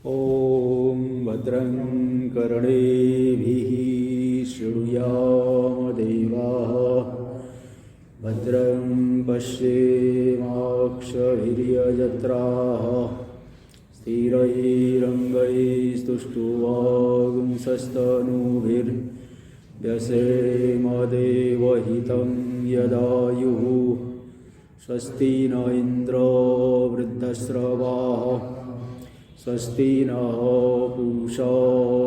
ॐ भद्रं कर्णेभिः शृणुयाम देवाः भद्रं पश्येमाक्षभिर्यजत्राः स्थिरैरङ्गैस्तुष्टुवागुंसस्तनूभिर्व्यसेम देवहितं यदायुः स्वस्ति न इन्द्रो वृद्धश्रवाः स्वस्ति नः पूषा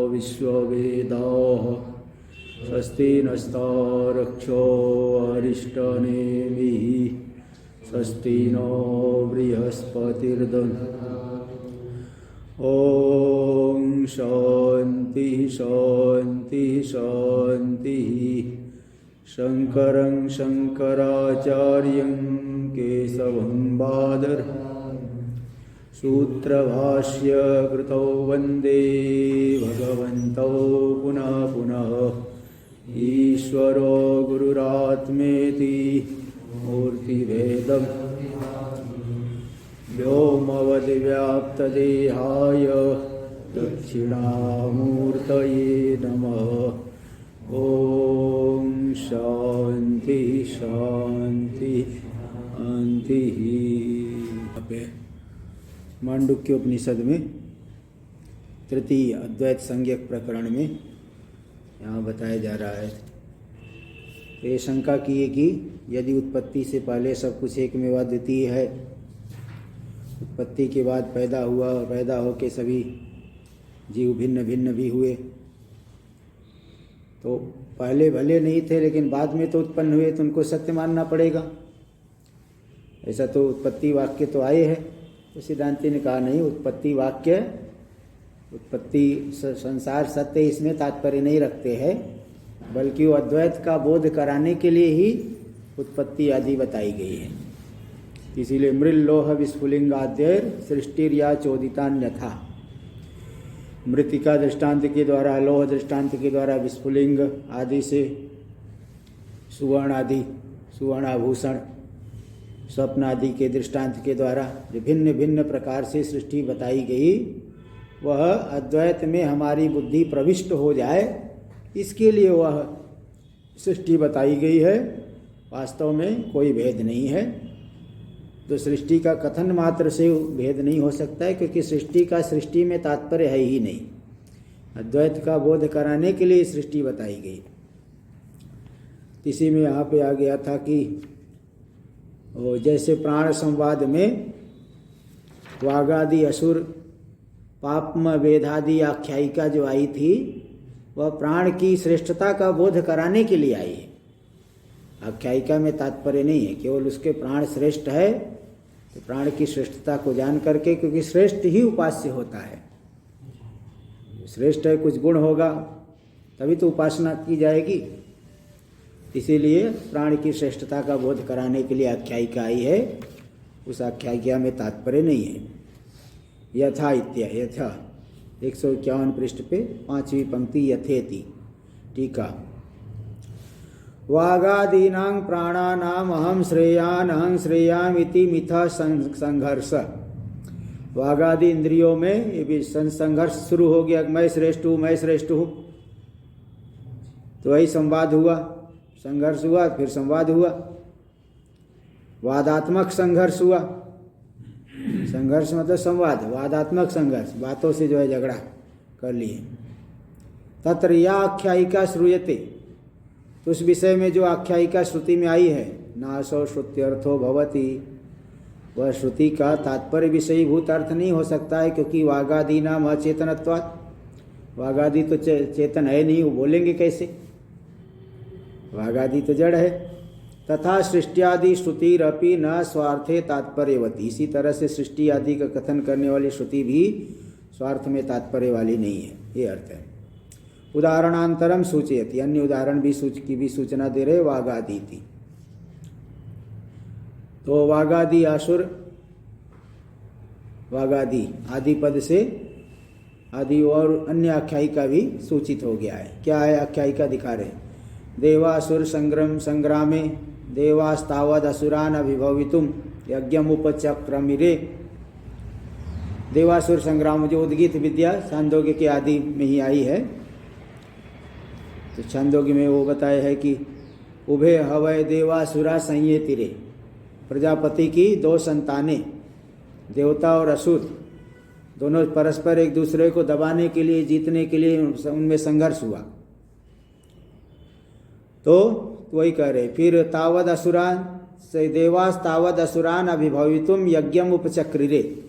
विश्ववेदाः स्वस्ति नस्तारक्षो अरिष्टनेमिः स्वस्ति नो बृहस्पतिर्दधातु। ॐ शान्ति शान्ति शान्तिः। शङ्करं शङ्कराचार्यं केशवं बादरायणं सूत्रभाष्य कृतौ वन्दे भगवन्तौ पुनः पुनः। ईश्वरो गुरुरात्मेति मूर्तिभेदं व्योमवद्व्याप्तदेहाय दक्षिणामूर्तये नमः। ॐ शान्ति शान्ति शान्तिः। मांडुक्य उपनिषद में तृतीय अद्वैत संज्ञक प्रकरण में यहाँ बताया जा रहा है। ये शंका की है कि यदि उत्पत्ति से पहले सब कुछ एकमेव द्वितीय है, उत्पत्ति के बाद पैदा हुआ और पैदा होकर सभी जीव भिन्न भिन्न भी हुए, तो पहले भले नहीं थे लेकिन बाद में तो उत्पन्न हुए, तो उनको सत्य मानना पड़ेगा। ऐसा तो उत्पत्ति वाक्य तो आए हैं। तो सिद्धांति ने कहा नहीं, उत्पत्ति वाक्य उत्पत्ति संसार सत्य इसमें तात्पर्य नहीं रखते हैं, बल्कि वो अद्वैत का बोध कराने के लिए ही उत्पत्ति आदि बताई गई है। इसीलिए मृल्लोह विस्फुलिंगाद्यैर सृष्टिर्या चोदितान्यथा, मृतिका दृष्टांत के द्वारा, लोह दृष्टांत के द्वारा, विस्फुलिंग आदि से सुवर्ण आदि, सुवर्णाभूषण, स्वप्न आदि के दृष्टांत के द्वारा जो भिन्न भिन्न प्रकार से सृष्टि बताई गई, वह अद्वैत में हमारी बुद्धि प्रविष्ट हो जाए, इसके लिए वह सृष्टि बताई गई है। वास्तव में कोई भेद नहीं है। तो सृष्टि का कथन मात्र से भेद नहीं हो सकता है, क्योंकि सृष्टि का सृष्टि में तात्पर्य है ही नहीं। अद्वैत का बोध कराने के लिए सृष्टि बताई गई। इसी में यहाँ पे आ गया था कि वो जैसे प्राण संवाद में वागादि असुर पापम वेदादि आख्यायिका जो आई थी, वह प्राण की श्रेष्ठता का बोध कराने के लिए आई है। आख्यायिका में तात्पर्य नहीं है, केवल उसके प्राण श्रेष्ठ है तो प्राण की श्रेष्ठता को जान करके, क्योंकि श्रेष्ठ ही उपास्य होता है। श्रेष्ठ है, कुछ गुण होगा तभी तो उपासना की जाएगी। इसीलिए प्राण की श्रेष्ठता का बोध कराने के लिए आख्यायिका आई है। उस आख्यायिका में तात्पर्य नहीं है। यथा इत्यादि, यथा 151 पृष्ठ पे 5वीं पंक्ति, यथेति। टीका, वागादीनां प्राणानाम अहम श्रेयाम इति मिथा संघर्ष। वागादि इंद्रियों में ये भी संघर्ष शुरू हो गया, मैं श्रेष्ठ हूँ, मैं श्रेष्ठ हूँ। तो वही संवाद हुआ, संघर्ष हुआ, फिर संवाद हुआ, वादात्मक संघर्ष हुआ। संघर्ष मतलब संवाद, वादात्मक संघर्ष, बातों से जो है झगड़ा कर लिए। तत्र या आख्यायिका श्रूयते, तो उस विषय में जो आख्यायिका श्रुति में आई है, नासो श्रुत्यर्थो भवति, वह श्रुति का तात्पर्य विषयीभूत अर्थ नहीं हो सकता है, क्योंकि वागादि नाम अचेतनत्वात्, वागादि तो चेतन है नहीं, वो बोलेंगे कैसे? वागादि तो जड़ है। तथा सृष्टियादि श्रुतिरपि न स्वार्थे तात्पर्यवती, इसी तरह से सृष्टि आदि का कथन करने वाली श्रुति भी स्वार्थ में तात्पर्य वाली नहीं है, ये अर्थ है। उदाहरणांतरम सूचयति, अन्य उदाहरण भी सूचना दे रहे वागादि थी। तो वागादि आसुर, वागादि आदि पद से आदि और अन्य आख्यायिका भी सूचित हो गया है। क्या है आख्यायिका दिखा रहे? देवासुर संग्रामे देवास्तावद असुरान अभिभवितुम यज्ञमुपचक्रमिरे। देवासुर संग्राम जो उद्गीत विद्या छांदोग्य के आदि में ही आई है। तो छांदोग्य में वो बताया है कि उभे हवय देवासुरा संयेतिरे, प्रजापति की 2 संतानें देवता और असुर दोनों परस्पर एक दूसरे को दबाने के लिए, जीतने के लिए उनमें संघर्ष हुआ। तो वही कह रहे, फिर तावद असुरान से देवास तावद असुरान अभिभवितुम यज्ञम उपचक्रिरे,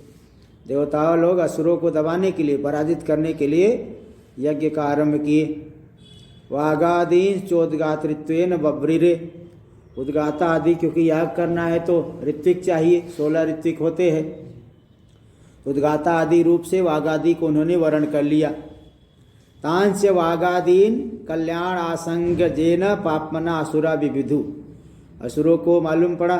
देवता लोग असुरों को दबाने के लिए, पराजित करने के लिए यज्ञ का आरंभ किए। वागादीन चोदगातृत्वेन बब्रिरे, उद्गाता आदि क्योंकि याग करना है तो ऋत्विक चाहिए, 16 ऋत्विक होते हैं। उद्गाता आदि रूप से वागादि को उन्होंने वर्ण कर लिया। तांच वागादीन कल्याण आसंग जेन पापमना असुरा विविधु, असुरों को मालूम पड़ा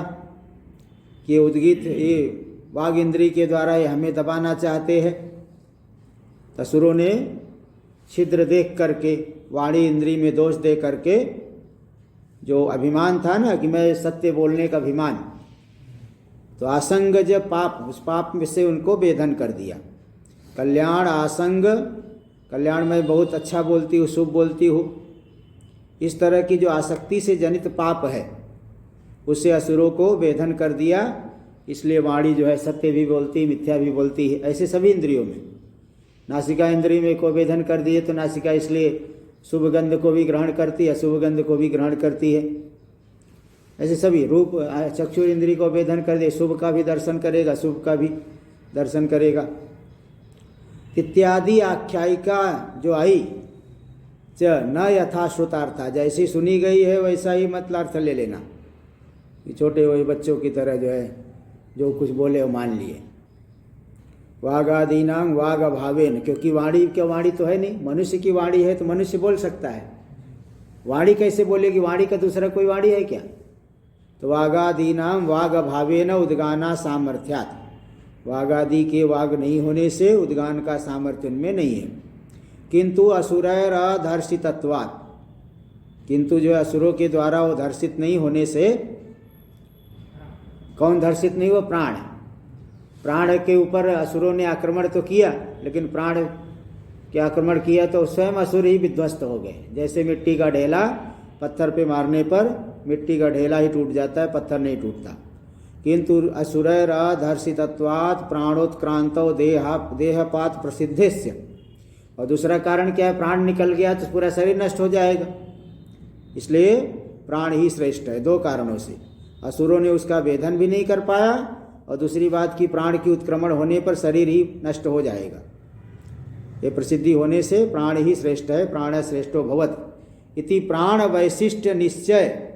कि उद्गीत ये वाग इंद्री के द्वारा ये हमें दबाना चाहते हैं। असुरों ने छिद्र देख करके, वाणी इंद्री में दोष दे करके, जो अभिमान था ना कि मैं सत्य बोलने का अभिमान, तो आसंगज पाप, उस पाप में से उनको वेधन कर दिया। कल्याण आसंग, कल्याण मैं बहुत अच्छा बोलती हूँ, शुभ बोलती हूँ, इस तरह की जो आसक्ति से जनित पाप है उससे असुरों को वेधन कर दिया। इसलिए वाणी जो है सत्य भी बोलती, मिथ्या भी बोलती है। ऐसे सभी इंद्रियों में, नासिका इंद्रिय में को वेधन कर दिए तो नासिका इसलिए शुभ गंध को भी ग्रहण करती है, अशुभ गंध को भी ग्रहण करती है। ऐसे सभी रूप, चक्षु इंद्रिय को वेधन कर दिए, शुभ का भी दर्शन करेगा, शुभ का भी दर्शन करेगा। इत्यादि आख्यायिका जो आई च न यथाश्रुतार्था, जैसी सुनी गई है वैसा ही मतलब अर्थ ले लेना। छोटे वही बच्चों की तरह जो है जो कुछ बोले वो मान लिए। वागादीनां वाग अभावेन, क्योंकि वाणी क्या, वाणी तो है नहीं, मनुष्य की वाणी है तो मनुष्य बोल सकता है। वाणी कैसे बोलेगी, वाणी का दूसरा कोई वाणी है क्या? तो वागादीनां वाग अभावेन उद्गाना सामर्थ्यात्, वागादि के वाग नहीं होने से उद्गान का सामर्थ्य उनमें नहीं है। किंतु असुरैर अधर्षितत्वात्, किंतु जो असुरों के द्वारा वो धर्षित नहीं होने से, कौन धर्षित नहीं हुआ? प्राण। प्राण के ऊपर असुरों ने आक्रमण तो किया, लेकिन प्राण के आक्रमण किया तो स्वयं असुर ही विध्वस्त हो गए। जैसे मिट्टी का ढेला पत्थर पे मारने पर मिट्टी का ढेला ही टूट जाता है, पत्थर नहीं टूटता। किंतु असुरैर अधर्षितत्वात् प्राणोत्क्रांतो देहपात प्रसिद्धस्य, और दूसरा कारण क्या है? प्राण निकल गया तो पूरा शरीर नष्ट हो जाएगा, इसलिए प्राण ही श्रेष्ठ है। 2 कारणों से, असुरों ने उसका वेधन भी नहीं कर पाया, और दूसरी बात कि प्राण की उत्क्रमण होने पर शरीर ही नष्ट हो जाएगा। ये प्रसिद्धि होने से प्राण ही श्रेष्ठ है। प्राण श्रेष्ठो भवत् इति प्राण वैशिष्ट्य निश्चय,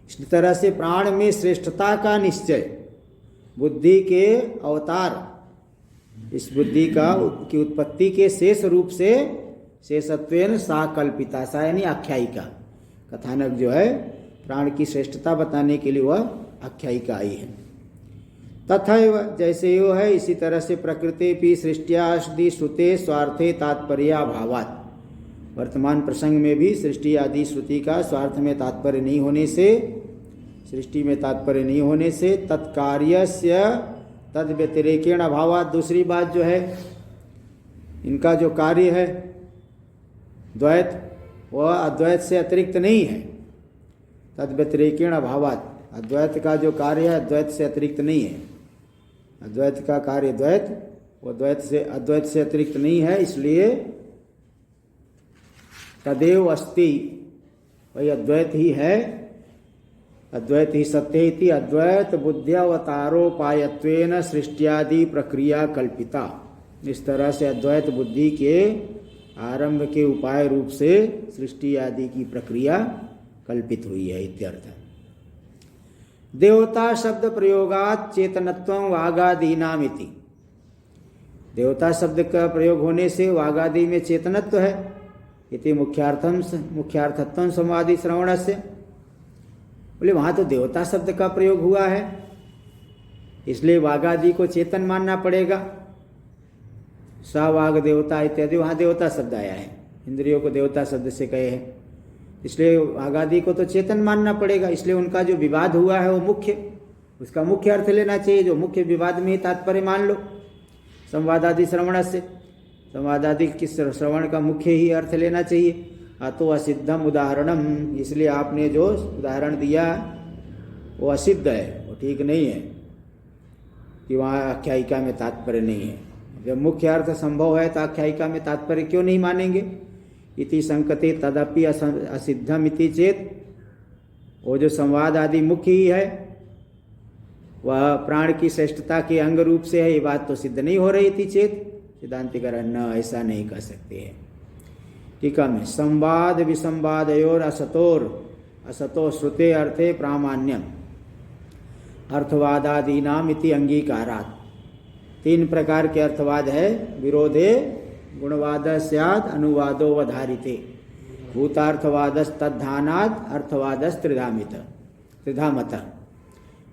इस तरह से प्राण में श्रेष्ठता का निश्चय, बुद्धि के अवतार, इस बुद्धि का की उत्पत्ति के शेष रूप से शेषत्वेन सा कल्पिता, सा यानी आख्यायिका, कथानक जो है प्राण की श्रेष्ठता बताने के लिए वह आख्यायिका आई है। तथैव, जैसे यो है इसी तरह से प्रकृति भी सृष्टियादि श्रुते स्वार्थे तात्पर्याभावात्, वर्तमान प्रसंग में भी सृष्टि आदि श्रुति का स्वार्थ में तात्पर्य नहीं होने से, सृष्टि में तात्पर्य नहीं होने से, तत्कार्यस्य तद व्यतिरेकेण अभावात्, दूसरी बात जो है इनका जो कार्य है द्वैत, वह अद्वैत से अतिरिक्त नहीं है। तद व्यतिरेकेण अभावात्, अद्वैत का जो कार्य है अद्वैत से अतिरिक्त नहीं है। अद्वैत का कार्य द्वैत, वो अद्वैत से अतिरिक्त नहीं है, इसलिए तदेव अस्ति, वही अद्वैत ही है, अद्वैत ही सत्य इति अद्वैत बुद्ध्यवतारोपायत्वेन सृष्टियादि प्रक्रिया कल्पिता। इस तरह से अद्वैत बुद्धि के आरंभ के उपाय रूप से सृष्टि आदि की प्रक्रिया कल्पित हुई है इत्यर्थ। देवता शब्द प्रयोगात चेतनत्वं वागादीनामिति, देवता शब्द का प्रयोग होने से वागादि में चेतनत्व है। इति मुख्यार्थत्वं संवादी श्रवण से, बोले वहाँ तो देवता शब्द का प्रयोग हुआ है, इसलिए वागादि को चेतन मानना पड़ेगा। सा वाग देवता इत्यादि, वहाँ देवता शब्द आया है, इंद्रियों को देवता शब्द से कहे हैं, इसलिए वागादि को तो चेतन मानना पड़ेगा। इसलिए उनका जो विवाद हुआ है वो मुख्य, उसका मुख्य अर्थ लेना चाहिए, जो मुख्य विवाद में ही तात्पर्य मान लो। संवादादि श्रवण से, संवादादि की श्रवण का मुख्य ही अर्थ लेना चाहिए। अतो असिद्धम उदाहरणम, इसलिए आपने जो उदाहरण दिया वो असिद्ध है, वो ठीक नहीं है कि वहाँ आख्यायिका में तात्पर्य नहीं है। जब मुख्य अर्थ संभव है तो आख्यायिका में तात्पर्य क्यों नहीं मानेंगे? इति संकते तदपि असिद्धम इति चेत, वो जो संवाद आदि मुख्य ही है वह प्राण की श्रेष्ठता के अंग रूप से है, ये बात तो सिद्ध नहीं हो रही थी चेत। सिद्धांतिकरण न ऐसा नहीं कर सकते हैं। टीका में संवाद विसंवादयोर असतोर, असतो श्रुते अर्थे प्रामाण्यम अर्थवादादीनाम इति अंगीकारात्। 3 प्रकार के अर्थवाद है। विरोधे गुणवाद स्यात् अनुवादो वधारिते, भूतार्थवादस्तद्धानात् अर्थवादस्त्रिधामत।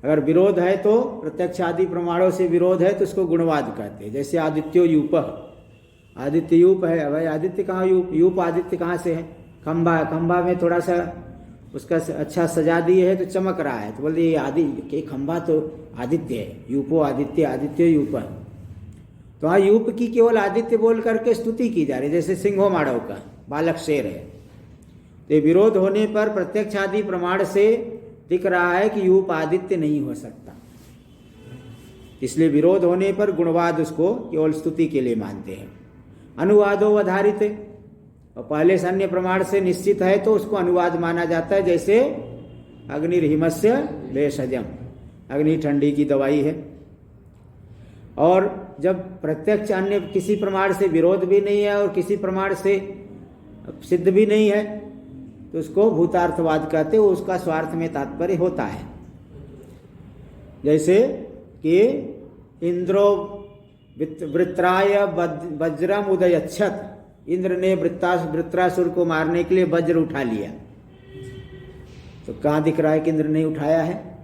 अगर विरोध है तो प्रत्यक्ष आदि प्रमाणों से विरोध है तो उसको गुणवाद कहते हैं। जैसे आदित्यो यूप, आदित्य यूप है। भाई आदित्य कहाँ यूप, यूप आदित्य कहाँ से है? खंभा, खंभा में थोड़ा सा उसका अच्छा सजा दिए है तो चमक रहा है, तो बोलते ये आदि खंभा तो आदित्य है, यूपो आदित्य, आदित्य यूप। तो हाँ, यूप की केवल आदित्य बोल करके स्तुति की जा रही है। जैसे सिंहो माड़व का बालक शेर है, तो विरोध होने पर प्रत्यक्ष आदि प्रमाण से दिख रहा है कि यूप आदित्य नहीं हो सकता, इसलिए विरोध होने पर गुणवाद उसको केवल स्तुति के लिए मानते हैं। अनुवादो आधारित, और पहले से अन्य प्रमाण से निश्चित है तो उसको अनुवाद माना जाता है। जैसे अग्निर्हिमस्य भेषजम, अग्नि ठंडी की दवाई है। और जब प्रत्यक्ष अन्य किसी प्रमाण से विरोध भी नहीं है और किसी प्रमाण से सिद्ध भी नहीं है तो उसको भूतार्थवाद कहते हैं, उसका स्वार्थ में तात्पर्य होता है। जैसे कि इंद्रो वृत्राय वज्रम उदयच्छत, इंद्र ने वृत्रासुर को मारने के लिए वज्र उठा लिया। तो कहाँ दिख रहा है कि इंद्र ने उठाया है?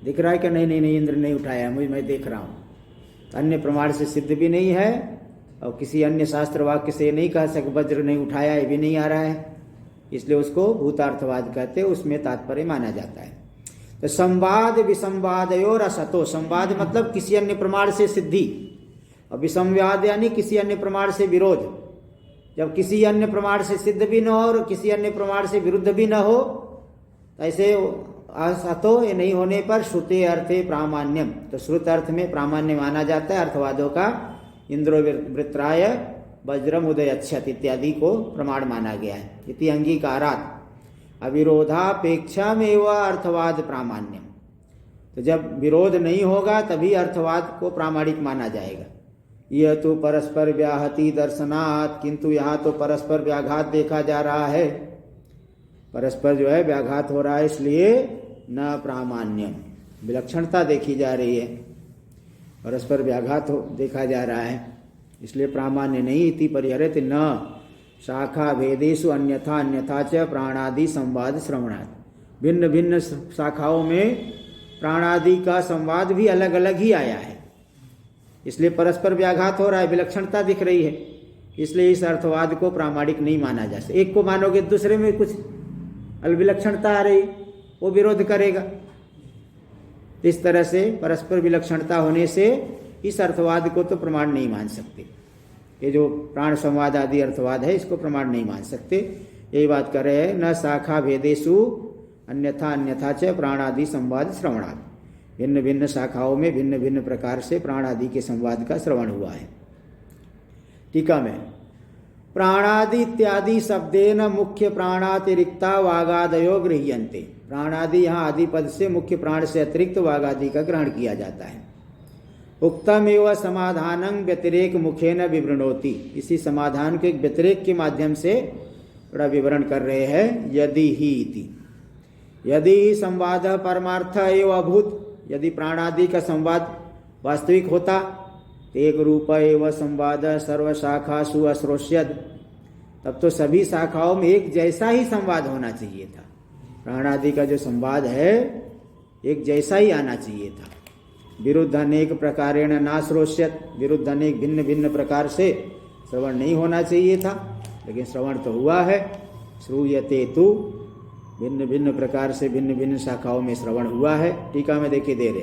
दिख रहा है कि नहीं? नहीं, इंद्र ने उठाया, मैं देख रहा हूँ। तो अन्य प्रमाण से सिद्ध भी नहीं है और किसी अन्य शास्त्र वाक्य से नहीं कह सके वज्र नहीं उठाया, ये भी नहीं आ रहा है, इसलिए उसको भूतार्थवाद कहते हैं, उसमें तात्पर्य माना जाता है। तो संवाद विसंवादयोर असतो, संवाद मतलब किसी अन्य प्रमाण से सिद्धि, और विसंवाद यानी किसी अन्य प्रमाण से विरोध। जब किसी अन्य प्रमाण से सिद्ध भी न हो और किसी अन्य प्रमाण से विरुद्ध भी न हो, ऐसे असतो ये नहीं होने पर श्रुते अर्थे प्रामाण्यम, तो श्रुत अर्थ में प्रामाण्य माना जाता है अर्थवादों का। इंद्रो वृत्राय वज्रम उदयच्छत इत्यादि को प्रमाण माना गया है। इति अंगीकारात् अविरोधापेक्षा में वह अर्थवाद प्रामाण्यम, तो जब विरोध नहीं होगा तभी अर्थवाद को प्रामाणिक माना जाएगा। यह तो परस्पर व्याहति दर्शनात्, किंतु यहाँ तो परस्पर व्याघात देखा जा रहा है, परस्पर जो है व्याघात हो रहा है, इसलिए न प्रामाण्यम, विलक्षणता देखी जा रही है, परस्पर व्याघात देखा जा रहा है, इसलिए प्रामाण्य नहीं। इति परिहरित न शाखा भेदेषु अन्यथा अन्यथा च प्राणादि संवाद श्रवणात्, भिन्न भिन्न शाखाओं में प्राणादि का संवाद भी अलग अलग ही आया है, इसलिए परस्पर व्याघात हो रहा है, विलक्षणता दिख रही है, इसलिए इस अर्थवाद को प्रामाणिक नहीं माना जा सकता। एक को मानोगे दूसरे में कुछ विलक्षणता आ रही, वो विरोध करेगा। इस तरह से परस्पर विलक्षणता होने से इस अर्थवाद को तो प्रमाण नहीं मान सकते। ये जो प्राण संवाद आदि अर्थवाद है इसको प्रमाण नहीं मान सकते, यही बात कर रहे हैं। न शाखा भेदेषु अन्यथा अन्यथा च प्राणादि संवाद श्रवणात्, भिन्न भिन्न शाखाओं में भिन्न भिन्न प्रकार से प्राण आदि के संवाद का श्रवण हुआ है। टीका में प्राणादि इत्यादि शब्देन मुख्य प्राणातिरिक्ता वागादयो गृह्यन्ते, प्राणादि यहाँ आदि पद से मुख्य प्राण से अतिरिक्त वागादि का ग्रहण किया जाता है। उक्तम एवं समाधानं व्यतिरेक मुखेन विवृणोति, इसी समाधान के व्यतिरेक के माध्यम से थोड़ा विवरण कर रहे हैं। यदि ही इति, यदि ही संवाद परमार्थ एवं अभूत, यदि प्राणादि का संवाद वास्तविक होता, एक रूप एवं संवाद सर्वशाखासु अश्रोष्यद, तब तो सभी शाखाओं में एक जैसा ही संवाद होना चाहिए था। प्राणादि का जो संवाद है एक जैसा ही आना चाहिए था। विरुद्ध अनेक प्रकारेण नाश्रोष्यत, विरुद्ध अनेक भिन्न भिन्न प्रकार से श्रवण नहीं होना चाहिए था, लेकिन श्रवण तो हुआ है। श्रूयते तु, भिन्न भिन्न प्रकार से भिन्न भिन्न शाखाओं में श्रवण हुआ है। टीका में देखिए दे रहे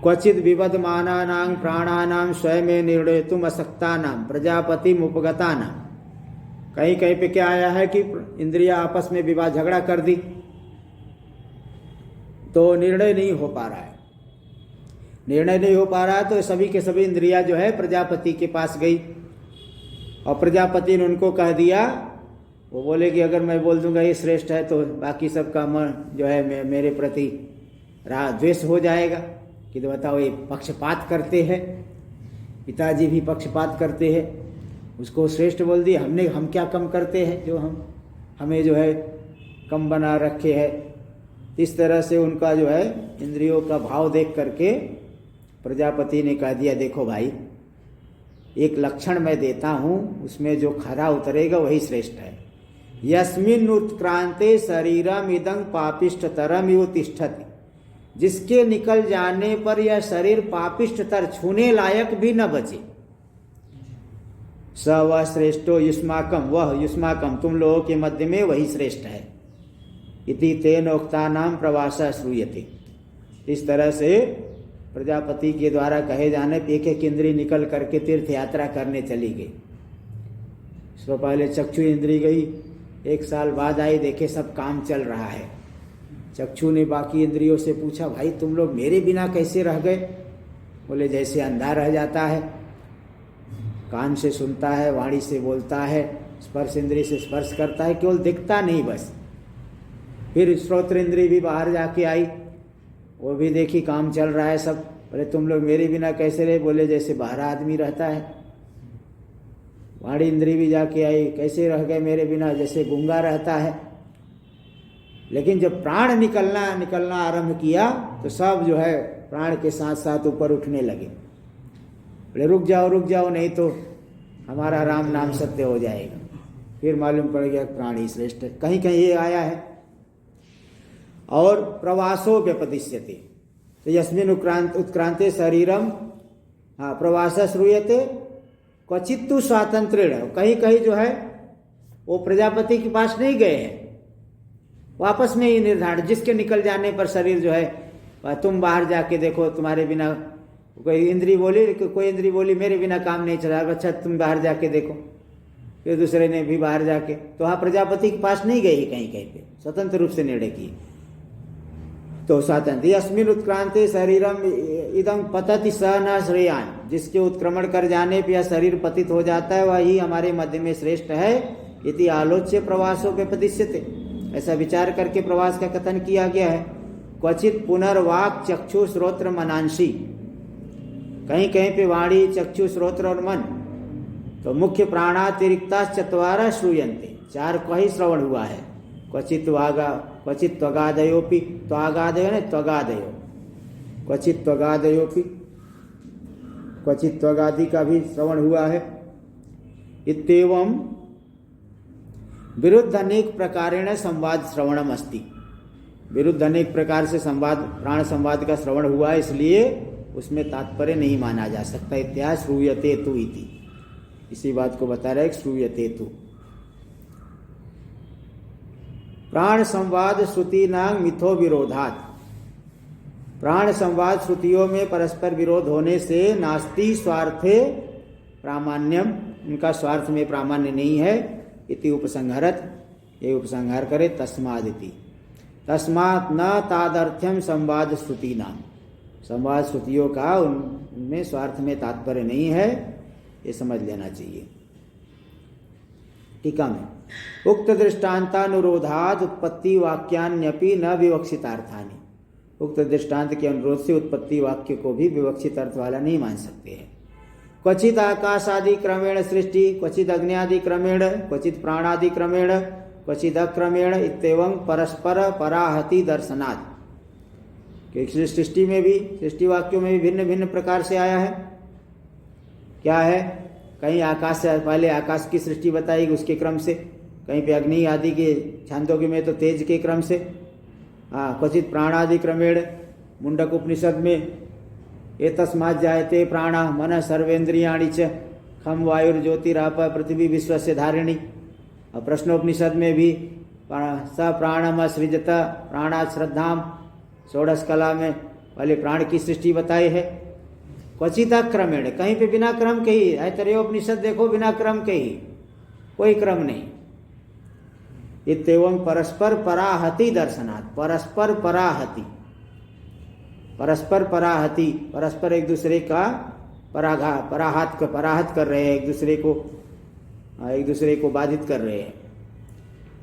क्वचित विवदमानानां प्राणानां स्वयं निर्णयितुम अशक्तानां प्रजापतिम उपगतानां। कहीं कहीं पे क्या आया है कि इंद्रियां आपस में विवाद झगड़ा कर दी तो निर्णय नहीं हो पा रहा है। निर्णय नहीं हो पा रहा है तो सभी के सभी इंद्रियां जो है प्रजापति के पास गई और प्रजापति ने उनको कह दिया, वो बोले कि अगर मैं बोल दूंगा ये श्रेष्ठ है तो बाकी सबका मन जो है मेरे प्रति द्वेष हो जाएगा कि तो बताओ ये पक्षपात करते हैं, पिताजी भी पक्षपात करते हैं, उसको श्रेष्ठ बोल दिया। हम क्या कम करते हैं जो हमें जो है कम बना रखे है। इस तरह से उनका जो है इंद्रियों का भाव देख करके प्रजापति ने कह दिया, देखो भाई एक लक्षण मैं देता हूँ, उसमें जो खरा उतरेगा वही श्रेष्ठ है। यस्मिन् उत्क्रांते शरीरम इदं पापिष्ठतरम इव तिष्ठति, जिसके निकल जाने पर यह शरीर पापिष्ठतर छूने लायक भी न बचे। स वह श्रेष्ठो युष्माकम, वह युष्माकम तुम लोगों के मध्य में वही श्रेष्ठ है। इति तेन उक्तानां प्रवासः श्रूयते। इस तरह से प्रजापति के द्वारा कहे जाने पे एक एक इंद्री निकल करके तीर्थ यात्रा करने चली गई। इसको पहले चक्षु इंद्री गई, 1 साल बाद आई, देखे सब काम चल रहा है। चक्षु ने बाकी इंद्रियों से पूछा, भाई तुम लोग मेरे बिना कैसे रह गए? बोले जैसे अंधा रह जाता है, कान से सुनता है, वाणी से बोलता है, स्पर्श इंद्री से स्पर्श करता है, केवल दिखता नहीं बस। फिर श्रोत्र इंद्री भी बाहर जाके आई, वो भी देखी काम चल रहा है सब। बोले तुम लोग मेरे बिना कैसे रहे? बोले जैसे बाहर आदमी रहता है। वाणी इंद्री भी जाके आई, कैसे रह गए मेरे बिना? जैसे गूंगा रहता है। लेकिन जब प्राण निकलना आरंभ किया तो सब जो है प्राण के साथ साथ ऊपर उठने लगे। बोले रुक जाओ नहीं तो हमारा राम नाम सत्य हो जाएगा। फिर मालूम पड़ गया प्राण ही श्रेष्ठ है। कहीं कहीं ये आया है। और प्रवासो व्यपदिश्यते, तो यस्मिन् उत्क्रांते शरीरम, हाँ प्रवास श्रूयते क्वचित तु स्वातंत्र्येण। कहीं कहीं जो है वो प्रजापति के पास नहीं गए हैं, वापस में ही निर्धारण, जिसके निकल जाने पर शरीर जो है तुम बाहर जाके देखो, तुम्हारे बिना कोई इंद्री बोली मेरे बिना काम नहीं चला, अच्छा तुम बाहर जाके देखो। फिर दूसरे ने भी बाहर जाके, तो हाँ प्रजापति के पास नहीं गए, कहीं कहीं पे स्वतंत्र रूप से निर्णय किए। तो स्वातंत्र यस्मिन् उत्क्रांते शरीरम इदं पतति स न श्रेयान, जिसके उत्क्रमण कर जाने पर यह शरीर पतित हो जाता है वही हमारे मध्य में श्रेष्ठ है। इति आलोच्य प्रवासो व्यपदिश्यते, ऐसा विचार करके प्रवास का कथन किया गया है। क्वचित पुनर्वाक चक्षु श्रोत्र मनांशी, कहीं कहीं पे वाणी चक्षु श्रोत्र और मन, तो मुख्य प्राणातिरिक्ता चत्वारः श्रूयन्ते, 4 का ही श्रवण हुआ है। क्वचित वागा क्वचित त्वगादयोपि, त्वगादयो ने त्वगादयो, क्वचित त्वगादयोपि, क्वचित त्वगादि का भी श्रवण हुआ है। इत्येवं विरुद्ध अनेक प्रकारेण संवाद श्रवणम अस्ति, विरुद्ध अनेक प्रकार से संवाद प्राण संवाद का श्रवण हुआ, इसलिए उसमें तात्पर्य नहीं माना जा सकता। इत्यास श्रूयते तु इति, इसी बात को बता रहा है श्रूयते तु। प्राण संवाद श्रुतीनां मिथो विरोधात्, प्राण संवाद श्रुतियों में परस्पर विरोध होने से नास्ति स्वार्थे प्रामाण्यम, उनका स्वार्थ में प्रामाण्य नहीं है। इति उपसंहरत, ये उपसंहार करे तस्मादिति, तस्मात् न तादर्थ्यम संवाद श्रुति नाम, संवाद श्रुतियों का उनमें स्वार्थ में तात्पर्य नहीं है, ये समझ लेना चाहिए। टीका में उक्त दृष्टान्तानुरोधाद उत्पत्ति वाक्यान्यपि न विवक्षितार्थानि, उक्त दृष्टांत के अनुरोध से उत्पत्ति वाक्य को भी विवक्षित अर्थ वाला नहीं मान सकते हैं। क्वचित आकाशादि क्रमेण सृष्टि, क्वचित अग्न्यादि क्रमेण, क्वचित प्राणादि क्रमेण, क्वचित अक्रमेण इत्येवं परस्पर पराहति दर्शनात्। सृष्टि में भी, सृष्टि वाक्यों में भी भिन्न भिन्न प्रकार से आया है। क्या है? कहीं आकाश से पहले आकाश की सृष्टि बताई उसके क्रम से, कहीं पे अग्नि आदि के छांदोग्य में तो तेज के क्रम से, हाँ क्वचित प्राणादि क्रमेण, मुंडक उपनिषद में एतस्मात् जायते प्राणा मन सर्वेन्द्रियाणि च खम वायुर्ज्योतिराप पृथ्वी विश्वस्य धारिणी। और प्रश्नोपनिषद में भी स प्राणम सृजत प्राणात् श्रद्धाम, षोडश कला में पहले प्राण की सृष्टि बताई है, क्वचिता क्रमेण, कहीं पे बिना क्रम के ही। ऐतरेयोपनिषद देखो, बिना क्रम के ही, कोई क्रम नहीं। इत्येवं परस्पर पराहति दर्शनात्, परस्पर पराहति, परस्पर पराहति, परस्पर एक दूसरे का पराहत कर रहे हैं, एक दूसरे को बाधित कर रहे हैं,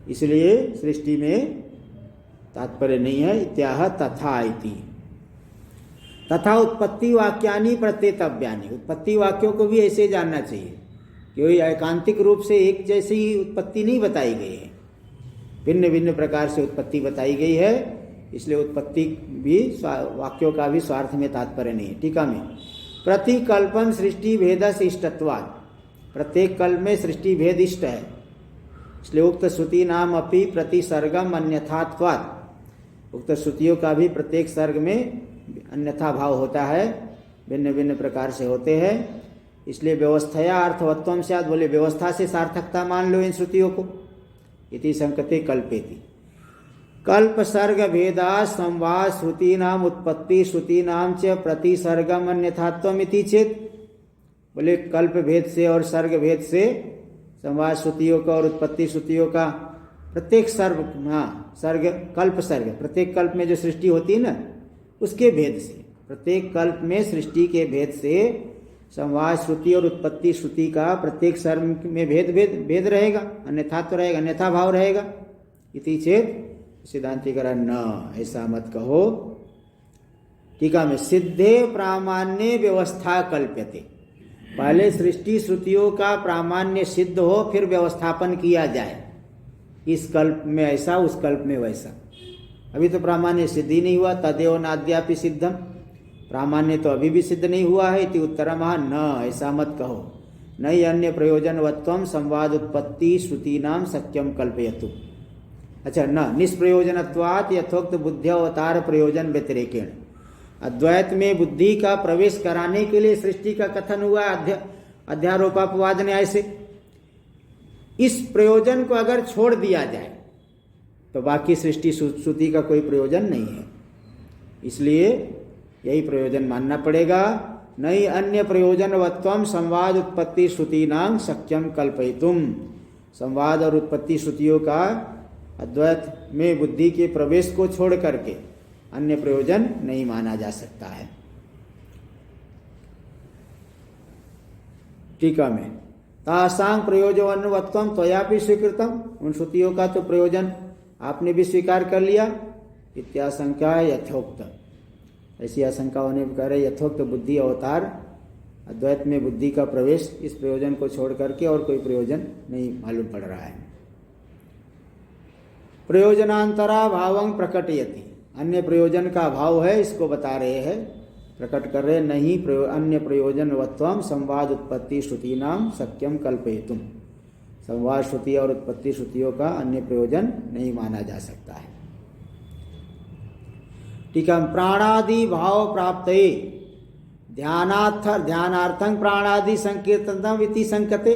इसलिए सृष्टि में तात्पर्य नहीं है। इत्याह तथा इति। तथा उत्पत्ति वाक्यानि प्रत्येतव्यानि, उत्पत्ति वाक्यों को भी ऐसे जानना चाहिए, क्योंकि एकांतिक रूप से एक जैसी ही उत्पत्ति नहीं बताई गई है, भिन्न भिन्न प्रकार से उत्पत्ति बताई गई है, इसलिए उत्पत्ति भी वाक्यों का भी स्वार्थ में तात्पर्य नहीं है। टीका में प्रतिकल्पम सृष्टि भेदस इष्टत्वात्, प्रत्येक कल्प में सृष्टि भेद इष्ट है, इसलिए उक्त श्रुति नाम अपि प्रतिसर्गम अन्यथात्वात्, उक्त श्रुतियों का भी प्रत्येक सर्ग में अन्यथा भाव होता है, भिन्न भिन्न प्रकार से होते हैं, इसलिए व्यवस्थया अर्थवत्वम स्यात्, बोले व्यवस्था से सार्थकता मान लो इन श्रुतियों को। इति संकते कल्पेति। कल्प सर्ग भेदा संवाद श्रुति नाम उत्पत्ति श्रुति नाम च प्रतिसर्गम अन्यथात्वम इति चेत, बोले कल्प भेद से और सर्ग भेद से संवाद श्रुतियों का और उत्पत्ति श्रुतियों का प्रत्येक सर्ग कल्प सर्ग, प्रत्येक कल्प में जो सृष्टि होती है ना, उसके भेद से, प्रत्येक कल्प में सृष्टि के भेद से संवाद श्रुति और उत्पत्ति श्रुति का प्रत्येक सर्ग में भेद रहेगा, अन्यथा तो रहेगा, अन्यथा भाव रहेगा। इति चेत सिद्धांतिकरण न, ऐसा मत कहो। टीका में सिद्धे प्रामाण्य व्यवस्था कल्प्यते, पहले सृष्टि श्रुतियों का प्रामाण्य सिद्ध हो, फिर व्यवस्थापन किया जाए, इस कल्प में ऐसा, उस कल्प में वैसा। अभी तो प्रामाण्य सिद्ध ही नहीं हुआ, तदेव नाद्यापि सिद्धम, प्रामाण्य तो अभी भी सिद्ध नहीं हुआ है। इति उत्तरमः न, ऐसा मत कहो। नई अन्य प्रयोजनवत्वम संवाद उत्पत्ति श्रुति नाम सत्यम कल्पयतु। अच्छा, न निष्प्रयोजनत्वात् यथोक्त बुद्धि अवतार प्रयोजन व्यतिरेकेण, अद्वैत में बुद्धि का प्रवेश कराने के लिए सृष्टि का कथन हुआ अध्यारोपापवाद न्याय से। इस प्रयोजन को अगर छोड़ दिया जाए तो बाकी सृष्टि श्रुति का कोई प्रयोजन नहीं है, इसलिए यही प्रयोजन मानना पड़ेगा। नई अन्य प्रयोजनवत्वम संवाद उत्पत्ति श्रुति नाम सत्यम कल्पयितुम, संवाद और उत्पत्ति श्रुतियों का अद्वैत में बुद्धि के प्रवेश को छोड़ करके अन्य प्रयोजन नहीं माना जा सकता है। टीका में तासांग प्रयोजनवत्वम त्वयापि स्वीकृतम, उन श्रुतियों का तो प्रयोजन आपने भी स्वीकार कर लिया। इत्याशंका यथोक्त, ऐसी आशंका होने पर कह रहे यथोक्त बुद्धि अवतार, अद्वैत में बुद्धि का प्रवेश, इस प्रयोजन को छोड़ करके और कोई प्रयोजन नहीं मालूम पड़ रहा है। प्रयोजनांतरा भावं प्रकटयति, अन्य प्रयोजन का भाव है, इसको बता रहे हैं, प्रकट कर रहे नहीं। अन्य प्रयोजनवत्वम संवाद उत्पत्ति श्रुति नाम सत्यम कल्पयितुम, संवाद श्रुति और उत्पत्ति श्रुतियों का अन्य प्रयोजन नहीं माना जा सकता है। ठीक है, प्राणादि भाव प्राप्त ध्यानार्थं प्राणादि संकीर्तनम इति संकते,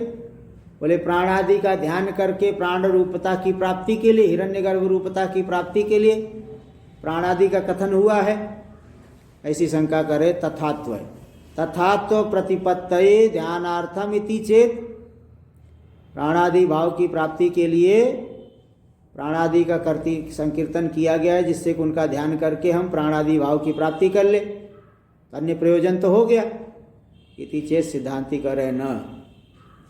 बोले प्राणादि का ध्यान करके प्राण रूपता की प्राप्ति के लिए, हिरण्यगर्भ रूपता की प्राप्ति के लिए प्राणादि का कथन हुआ है, ऐसी शंका करे। तथात्व प्रतिपत्तये ध्यानार्थम इति चेत, प्राणादि भाव की प्राप्ति के लिए प्राणादि का संकीर्तन किया गया है, जिससे कि उनका ध्यान करके हम प्राणादि भाव की प्राप्ति कर ले, अन्य प्रयोजन तो हो गया। इति चेत सिद्धांति कह रहे न,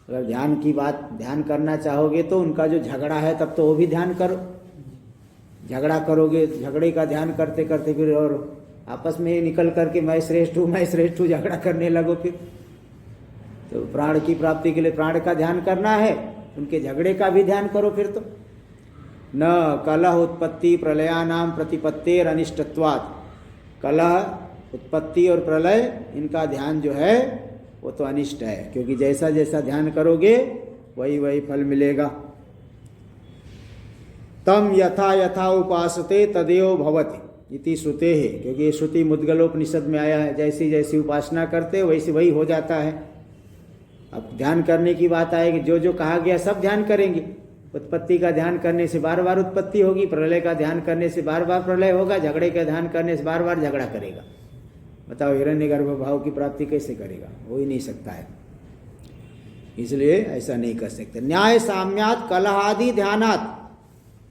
अगर ध्यान की बात ध्यान करना चाहोगे तो उनका जो झगड़ा है तब तो वो भी ध्यान करो, झगड़ा करोगे, झगड़े का ध्यान करते करते फिर और आपस में ही निकल करके मैं श्रेष्ठ हूँ झगड़ा करने लगो, फिर तो प्राण की प्राप्ति के लिए प्राण का ध्यान करना है, उनके झगड़े का भी ध्यान करो फिर तो। न कलह उत्पत्ति प्रलयानाम प्रतिपत्तेर अनिष्टत्वात्, कलह उत्पत्ति और प्रलय इनका ध्यान जो है वो तो अनिष्ट है, क्योंकि जैसा जैसा ध्यान करोगे वही वही फल मिलेगा। तम यथा यथा उपासते तदेव भवति इति श्रुते है, क्योंकि ये श्रुति मुद्गलोपनिषद में आया है, जैसी जैसी उपासना करते वैसे वही हो जाता है। अब ध्यान करने की बात आएगी, जो जो कहा गया सब ध्यान करेंगे, उत्पत्ति का ध्यान करने से बार बार उत्पत्ति होगी, प्रलय का ध्यान करने से बार बार प्रलय होगा, झगड़े का ध्यान करने से बार बार झगड़ा करेगा। बताओ हिरण्यगर्भ भाव की प्राप्ति कैसे करेगा? हो ही नहीं सकता है। इसलिए ऐसा नहीं कर सकते। न्याय साम्यात कलह आदि ध्यानात,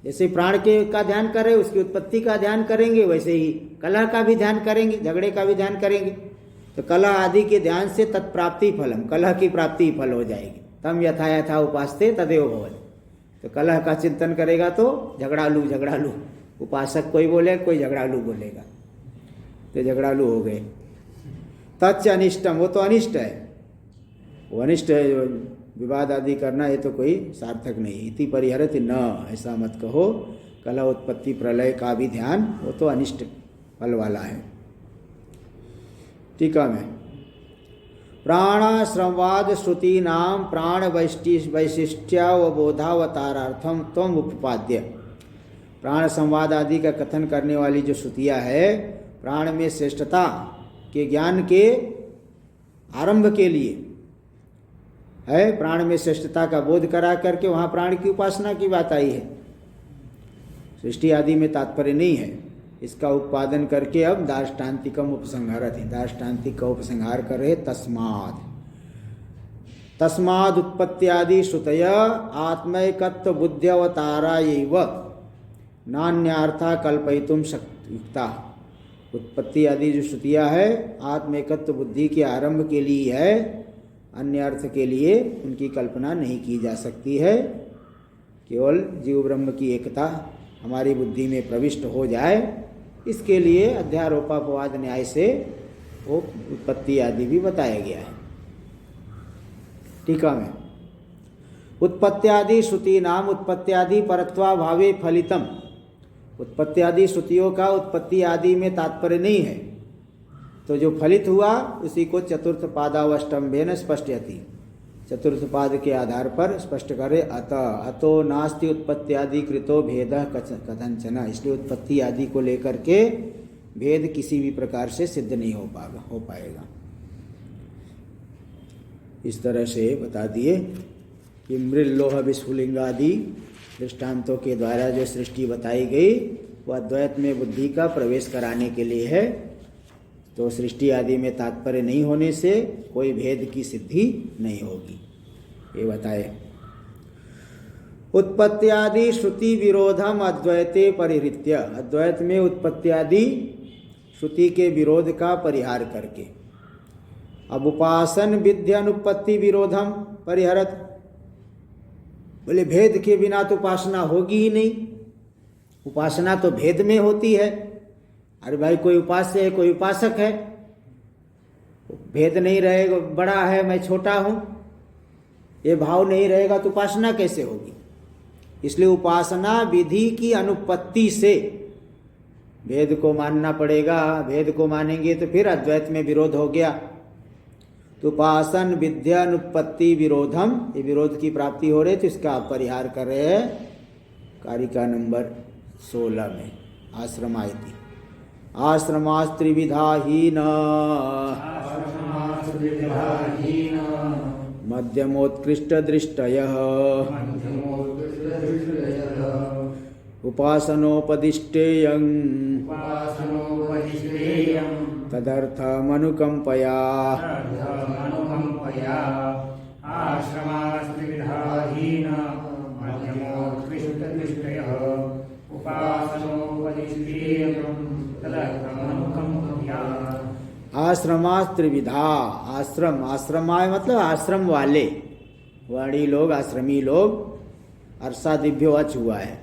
जैसे प्राण के का ध्यान कर रहे उसकी उत्पत्ति का ध्यान करेंगे, वैसे ही कलह का भी ध्यान करेंगे, झगड़े का भी ध्यान करेंगे। तो कलह आदि के ध्यान से तत्प्राप्ति फलम, कलह की प्राप्ति फल हो जाएगी। तम यथा यथा उपासते तदेव भवति। तो कलह का चिंतन करेगा तो झगड़ालू झगड़ालू, उपासक कोई बोले कोई झगड़ालू बोलेगा, तो झगड़ालू हो गए। तच्च अनिष्टम, वो तो अनिष्ट है, वो अनिष्ट है। जो विवाद आदि करना ये तो कोई सार्थक नहीं। इति परिहरति न, ऐसा मत कहो। कलह उत्पत्ति प्रलय का भी ध्यान, वो तो अनिष्ट फल वाला है। टीका में प्राण श्रमवाद श्रुति नाम प्राण वैशिष्ट्यावबोधावतारार्थम त्वम उपपाद्य। प्राण संवाद आदि का कथन करने वाली जो श्रुतियाँ है, प्राण में श्रेष्ठता के ज्ञान के आरंभ के लिए है। प्राण में श्रेष्ठता का बोध करा करके वहाँ प्राण की उपासना की बात आई है। सृष्टि आदि में तात्पर्य नहीं है। इसका उत्पादन करके अब दार्ष्टान्तिकम उपसंहारत है, दार्ष्टान्तिक का उपसंहार कर रहे। तस्माद उत्पत्त्यादि श्रुतय आत्मैकत्व बुद्ध्यवतारा एव नान्यार्था कल्पयितुम शक्तियुक्ता। उत्पत्ति आदि जो श्रुतियाँ है आत्मैकत्व बुद्धि के आरंभ के लिए है, अन्य अर्थ के लिए उनकी कल्पना नहीं की जा सकती है। केवल जीव ब्रह्म की एकता हमारी बुद्धि में प्रविष्ट हो जाए, इसके लिए अध्यारोपापवाद न्याय से वो उत्पत्ति आदि भी बताया गया है। टीका में उत्पत्त्यादि श्रुति नाम उत्पत्त्यादि परत्वा भावे फलितम। उत्पत्त्यादि श्रुतियों का उत्पत्ति आदि में तात्पर्य नहीं है, तो जो फलित हुआ उसी को चतुर्थ पादावष्टम्भेन स्पष्टयति, चतुर्थ पाद के आधार पर स्पष्ट करे। अतो नास्ति उत्पत्त्यादि कृतो भेदः कथंचन। इसलिए उत्पत्ति आदि को लेकर के भेद किसी भी प्रकार से सिद्ध नहीं हो पाएगा। इस तरह से बता दिए कि मृल्लोह विस्फुलिंगादि दृष्टांतों के द्वारा जो सृष्टि बताई गई वो अद्वैत में बुद्धि का प्रवेश कराने के लिए है। तो सृष्टि आदि में तात्पर्य नहीं होने से कोई भेद की सिद्धि नहीं होगी, ये बताए। उत्पत्त्यादि श्रुति विरोधम अद्वैते परिहृत्य। अद्वैत में उत्पत्त्यादि श्रुति के विरोध का परिहार करके। अब उपासन विद्य अनुपत्ति विरोधम परिहरत। बोले भेद के बिना तो उपासना होगी ही नहीं, उपासना तो भेद में होती है। अरे भाई कोई उपास्य है कोई उपासक है, भेद नहीं रहेगा, बड़ा है मैं छोटा हूं, ये भाव नहीं रहेगा तो उपासना कैसे होगी? इसलिए उपासना विधि की अनुपत्ति से भेद को मानना पड़ेगा। भेद को मानेंगे तो फिर अद्वैत में विरोध हो गया। तो उपासन विद्या अनुपत्ति विरोधम, ये विरोध की प्राप्ति हो रही तो इसका आप परिहार कर रहे हैं कारिका नंबर 16 में। आश्रमायति आश्रमास्त्रिविधाहीन मध्यमोत्कृष्ट दृष्टयः उपासनोपदिष्टेयं तदर्थमनुकंपया आश्रमास्त्रिविधाहीन मध्यमोत्कृष्ट दृष्टयः उपासनोपदिष्टेयं तदर्थमनुकंपया। आश्रमास्त्रिविधा, आश्रम, आश्रमाय मतलब आश्रम वाले, वाणी लोग, आश्रमी लोग, अर्षादिभ्यो अच हुआ है।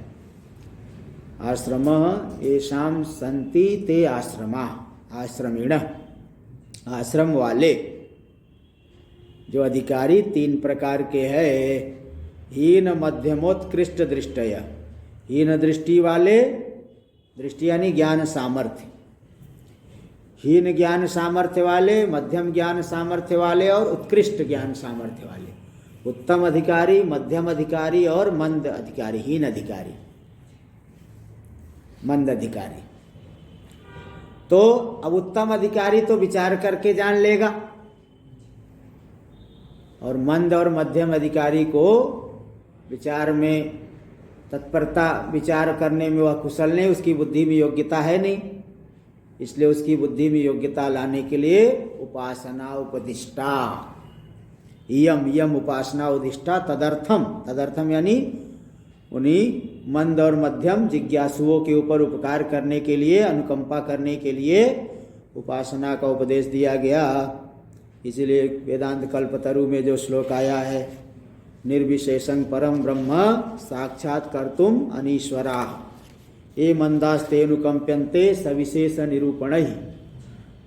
आश्रम येषाम संति ते आश्रमा, आश्रमीण, आश्रम वाले। जो अधिकारी 3 प्रकार के हैं। हीन मध्यमोत्कृष्ट दृष्टय, हीन दृष्टि वाले, दृष्टि यानी ज्ञान सामर्थ्य, हीन ज्ञान सामर्थ्य वाले, मध्यम ज्ञान सामर्थ्य वाले और उत्कृष्ट ज्ञान सामर्थ्य वाले। उत्तम अधिकारी, मध्यम अधिकारी और मंद अधिकारी, हीन अधिकारी, मंद अधिकारी। तो अब उत्तम अधिकारी तो विचार करके जान लेगा और मंद और मध्यम अधिकारी को विचार में तत्परता, विचार करने में वह कुशल नहीं, उसकी बुद्धि में योग्यता है नहीं, इसलिए उसकी बुद्धि में योग्यता लाने के लिए उपासना उपदिष्टा, यम उपासना उदिष्टा तदर्थम यानी उन्हीं मंद और मध्यम जिज्ञासुओं के ऊपर उपकार करने के लिए, अनुकंपा करने के लिए उपासना का उपदेश दिया गया। इसीलिए वेदांत कल्पतरु में जो श्लोक आया है, निर्विशेषं परम ब्रह्म साक्षात कर्तुम अनीश्वरा ये मंदास्तेनुकंप्यन्ते सविशेष निरूपण ही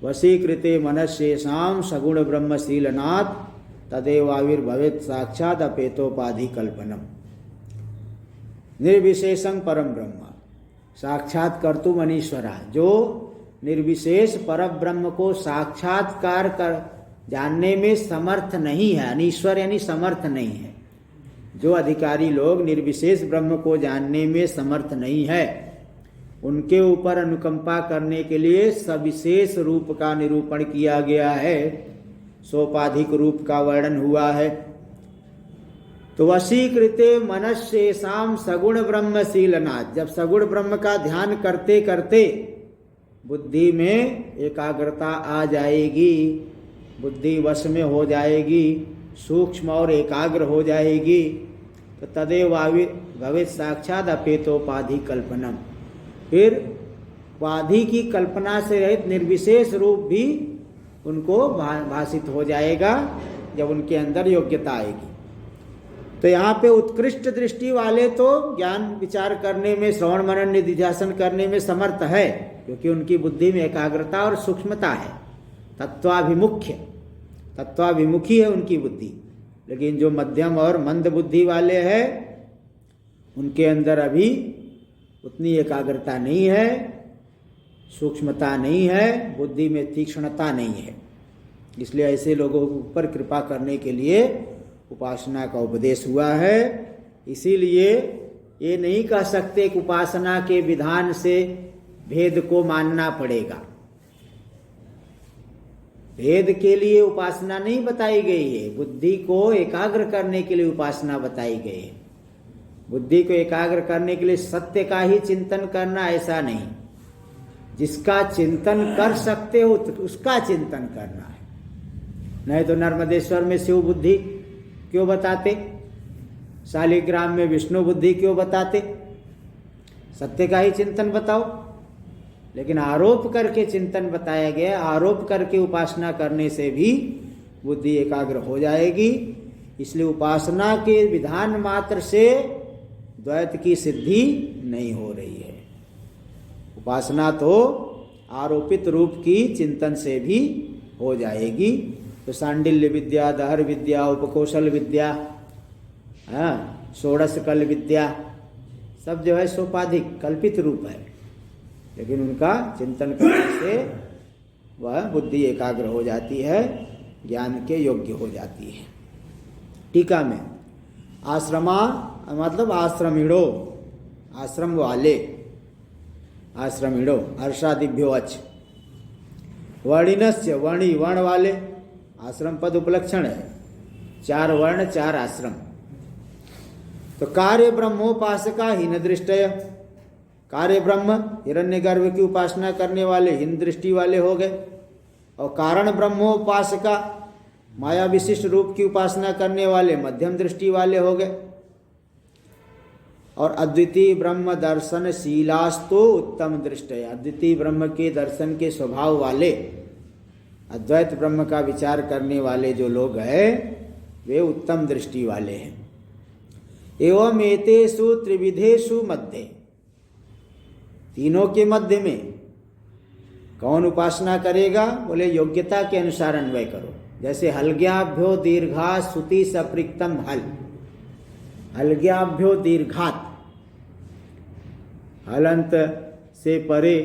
वशीकृते मनस्येषां सगुण ब्रह्मशीलनात् तदेवाविर्भवेत् साक्षात अपेतोपाधि कल्पनम। निर्विशेषं परम ब्रह्म साक्षात कर्तुम अनीश्वरा, जो निर्विशेष पर ब्रह्म को साक्षात्कार कर जानने में समर्थ नहीं है, अनीश्वर यानी समर्थ नहीं है, जो अधिकारी लोग निर्विशेष ब्रह्म को जानने में समर्थ नहीं है, उनके ऊपर अनुकंपा करने के लिए सविशेष रूप का निरूपण किया गया है, सोपाधिक रूप का वर्णन हुआ है। तो वशीकृते मनस्येषां सगुण ब्रह्मशीलनात्, जब सगुण ब्रह्म का ध्यान करते करते बुद्धि में एकाग्रता आ जाएगी, बुद्धि वश में हो जाएगी, सूक्ष्म और एकाग्र हो जाएगी, तो तदेव भवेत् साक्षात अपेतोपाधि कल्पनम, फिर उपाधि की कल्पना से रहित निर्विशेष रूप भी उनको भाषित हो जाएगा जब उनके अंदर योग्यता आएगी। तो यहाँ पे उत्कृष्ट दृष्टि वाले तो ज्ञान विचार करने में, श्रवण मनन निधिध्यासन करने में समर्थ है, क्योंकि उनकी बुद्धि में एकाग्रता और सूक्ष्मता है, तत्वाभिमुखी है उनकी बुद्धि। लेकिन जो मध्यम और मंद बुद्धि वाले हैं, उनके अंदर अभी उतनी एकाग्रता नहीं है, सूक्ष्मता नहीं है, बुद्धि में तीक्ष्णता नहीं है। इसलिए ऐसे लोगों के ऊपर कृपा करने के लिए उपासना का उपदेश हुआ है। इसीलिए ये नहीं कह सकते कि उपासना के विधान से भेद को मानना पड़ेगा। भेद के लिए उपासना नहीं बताई गई है, बुद्धि को एकाग्र करने के लिए उपासना बताई गई है। बुद्धि को एकाग्र करने के लिए सत्य का ही चिंतन करना ऐसा नहीं, जिसका चिंतन कर सकते हो उसका चिंतन करना है। नहीं तो नर्मदेश्वर में शिव बुद्धि क्यों बताते, शालिग्राम में विष्णु बुद्धि क्यों बताते? सत्य का ही चिंतन बताओ। लेकिन आरोप करके चिंतन बताया गया, आरोप करके उपासना करने से भी बुद्धि एकाग्र हो जाएगी। इसलिए उपासना के विधान मात्र से द्वैत की सिद्धि नहीं हो रही है। उपासना तो आरोपित रूप की चिंतन से भी हो जाएगी। तो सांडिल्य विद्या, दहर विद्या, उपकौशल विद्या, षोडश कल विद्या, सब जो है सोपाधिक कल्पित रूप है, लेकिन उनका चिंतन करने से वह बुद्धि एकाग्र हो जाती है, ज्ञान के योग्य हो जाती है। टीका में आश्रमा मतलब आश्रमिणो, आश्रम वाले, आश्रमिणो हर्षादिभ्यो अच, वर्णिनस्य वर्णी वर्ण वाले, आश्रम पद उपलक्षण है, 4 वर्ण 4 आश्रम। तो कार्य ब्रह्मोपासका हीन दृष्टय, कार्य ब्रह्म हिरण्यगर्भ की उपासना करने वाले हीन दृष्टि वाले हो गए, और कारण ब्रह्मोपासका माया विशिष्ट रूप की उपासना करने वाले मध्यम दृष्टि वाले हो गए, और अद्वितीय ब्रह्म दर्शन शीलास्तु उत्तम दृष्टय, अद्वितीय ब्रह्म के दर्शन के स्वभाव वाले, अद्वैत ब्रह्म का विचार करने वाले जो लोग हैं वे उत्तम दृष्टि वाले हैं। एवं एतेषु त्रिविधेषु मध्य, तीनों के मध्य में कौन उपासना करेगा? बोले योग्यता के अनुसार अन्वय करो। जैसे हलज्ञाभ्यो दीर्घा सुति सपृक्तम हल, हलज्ञाभ्यो दीर्घात, हलंत से परे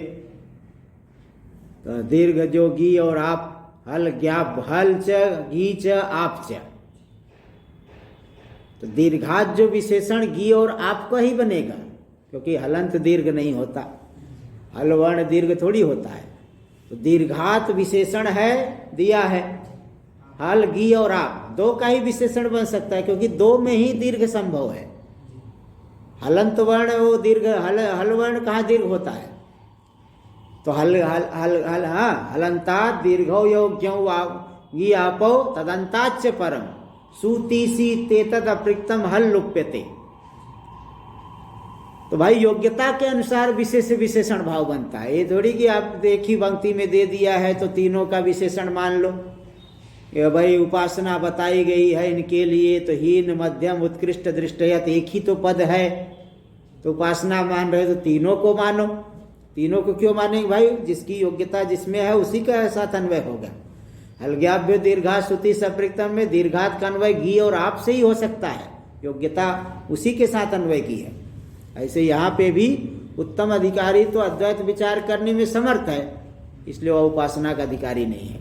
दीर्घ जो गी और आप, हल ज्ञाप, हल च गी च आप च, तो दीर्घात जो विशेषण गी और आप का ही बनेगा, क्योंकि हलंत दीर्घ नहीं होता, हल वर्ण दीर्घ थोड़ी होता है। तो दीर्घात विशेषण है, दिया है, हल गी और आप 2 का ही विशेषण बन सकता है, क्योंकि 2 में ही दीर्घ संभव है। हलंत वर्ण वो दीर्घ, हल वर्ण कहाँ दीर्घ होता है? तो हल हल हल हल हाँ, हलंतात दीर्घो योग्यों गी आपो तदंताच्च परम सुतीसी तेतद अप्रिक्तम हल लुप्यते। तो भाई योग्यता के अनुसार विशेष विशेषण भाव बनता है। ये थोड़ी कि आप एक ही पंक्ति में दे दिया है तो तीनों का विशेषण मान लो। ये भाई उपासना बताई गई है इनके लिए, तो हीन मध्यम उत्कृष्ट दृष्टयत एक ही तो पद है, तो उपासना मान रहे तो तीनों को मानो। तीनों को क्यों मानेंगे भाई? जिसकी योग्यता जिसमें है उसी का साथ अन्वय होगा। हलज्ञाभ्य दीर्घात श्रुति सप्रक्तम में दीर्घात का अन्वय घी और आप से ही हो सकता है, योग्यता उसी के साथ अन्वय की है। ऐसे यहाँ पे भी उत्तम अधिकारी तो अद्वैत विचार करने में समर्थ है, इसलिए वह उपासना का अधिकारी नहीं है।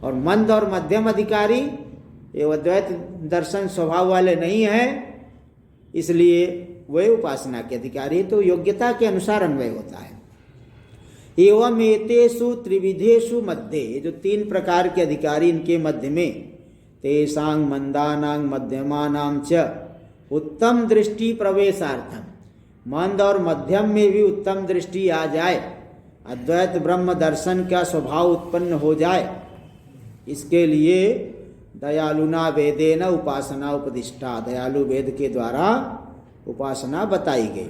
और मंद और मध्यम अधिकारी ये अद्वैत दर्शन स्वभाव वाले नहीं है, इसलिए वे उपासना के अधिकारी, तो योग्यता के अनुसार अन्वय होता है। एवं एतेषु त्रिविधेषु मध्ये, ये जो तीन प्रकार के अधिकारी इनके मध्य में, तेषां मंदानां मध्यमानां च उत्तम दृष्टि प्रवेशार्थम, मंद और मध्यम में भी उत्तम दृष्टि आ जाए, अद्वैत ब्रह्म दर्शन का स्वभाव उत्पन्न हो जाए, इसके लिए दयालुना वेदेन उपासना उपदिष्टा, दयालु वेद के द्वारा उपासना बताई गई।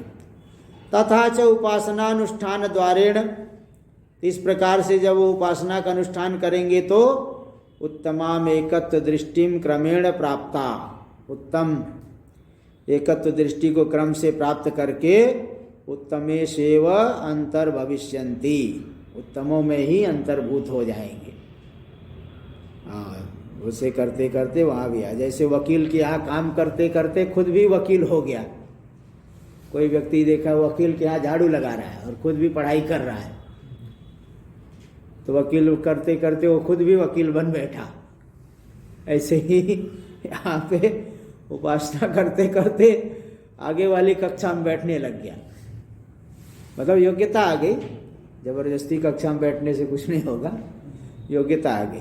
तथा च उपासनानुष्ठान द्वारेण, इस प्रकार से जब वो उपासना का अनुष्ठान करेंगे तो उत्तमाम एकत्व दृष्टिम क्रमेण प्राप्ता, उत्तम एकत्व दृष्टि को क्रम से प्राप्त करके उत्तमे सेव अंतर्भविष्यन्ति, उत्तमों में ही अंतर्भूत हो जाएंगे। हाँ, उसे करते करते वहाँ भी आ, जैसे वकील के यहाँ काम करते करते खुद भी वकील हो गया। कोई व्यक्ति देखा वकील के यहाँ झाड़ू लगा रहा है और खुद भी पढ़ाई कर रहा है, तो वकील करते करते वो खुद भी वकील बन बैठा। ऐसे ही यहाँ पे उपासना करते करते आगे वाली कक्षा में बैठने लग गया, मतलब योग्यता आ गई। जबरदस्ती कक्षा में बैठने से कुछ नहीं होगा, योग्यता आ गई।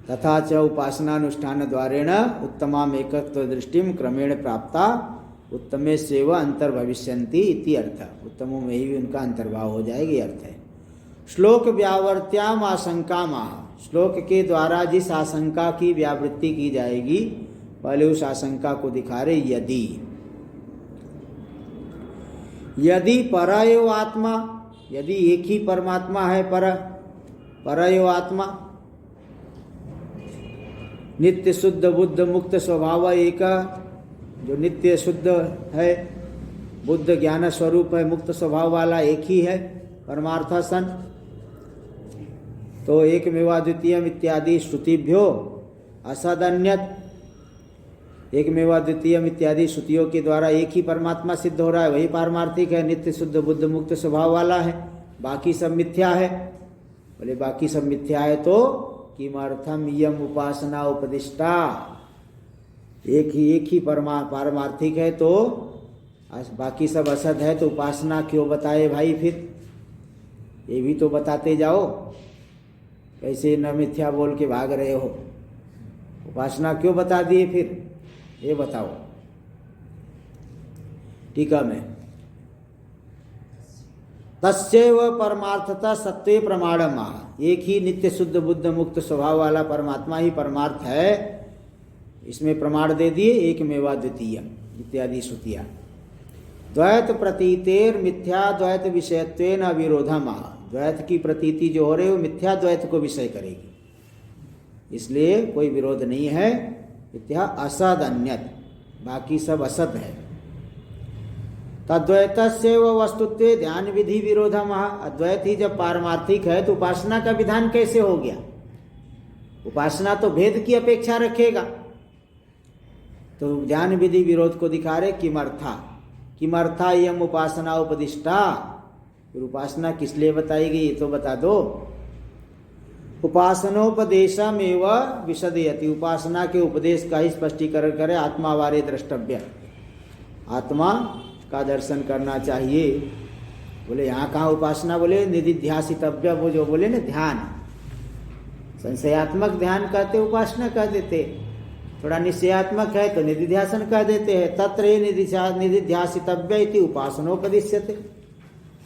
तथा च उपासनानुष्ठान द्वारेण उत्तमाम एकत्व दृष्टिम क्रमेण प्राप्ता उत्तमे सेव अंतर्भविष्यन्ति इति अर्थ, उत्तमों में ही उनका अंतर्भाव हो जाएगी, अर्थ है। श्लोक व्यावर्त्याम आशंका माह, श्लोक के द्वारा जिस आशंका की व्यावृत्ति की जाएगी पहले उस आशंका को दिखा रहे। यदि परयो आत्मा, यदि एक ही परमात्मा है, परयो आत्मा नित्य शुद्ध बुद्ध मुक्त स्वभाव एक, जो नित्य शुद्ध है, बुद्ध ज्ञान स्वरूप है, मुक्त स्वभाव वाला एक ही है परमार्थ सन, तो एक मेवा द्वितीयम इत्यादि श्रुतिभ्यो असदन्यत, एक मेवा द्वितीयम इत्यादि श्रुतियों के द्वारा एक ही परमात्मा सिद्ध हो रहा है, वही पारमार्थिक है, नित्य शुद्ध बुद्ध मुक्त स्वभाव वाला है, बाकी सब मिथ्या है। बोले बाकी सब मिथ्या है तो किमर्थम यम उपासना उपदिष्टा, एक ही पारमार्थिक है तो बाकी सब असद है, तो उपासना क्यों बताए भाई? फिर ये भी तो बताते जाओ, कैसे न मिथ्या बोल के भाग रहे हो, उपासना क्यों बता दिए फिर, ये बताओ। टीका में तस्यैव परमार्थता सत्वे प्रमाणम, एक ही नित्य शुद्ध बुद्ध मुक्त स्वभाव वाला परमात्मा ही परमार्थ है, इसमें प्रमाण दे दिए एक मेवा द्वितीय इत्यादि श्रुतियां। द्वैत प्रतीतेर मिथ्या द्वैत विषयत्वेन अविरोधम, द्वैत की प्रतीति जो हो रही है वो मिथ्या द्वैत को विषय करेगी, इसलिए कोई विरोध नहीं है। मिथ्या असद अन्यत, बाकी सब असद है। तद्वैतस्य वस्तुत्वे ध्यान विधि विरोधम, अद्वैत ही जब पारमार्थिक है तो उपासना का विधान कैसे हो गया? उपासना तो भेद की अपेक्षा रखेगा, तो ध्यान विधि विरोध को दिखा रहे। किमर्था यम उपासना उपदिष्टा, फिर उपासना किस लिए बताई गई तो बता दो। उपासनोपदेशमेव विशदयति, उपासना के उपदेश का ही स्पष्टीकरण करे। आत्मा वारे द्रष्टव्य, आत्मा का दर्शन करना चाहिए। बोले यहाँ कहाँ उपासना, बोले निधिध्यासितव्य, वो जो बोले ना ध्यान, संशयात्मक ध्यान कहते उपासना कह देते, थोड़ा निश्चयात्मक है तो निधिध्यासन कह देते हैं। तत्र ही निधिध्यासितव्य इति उपासनोपदिश्यते।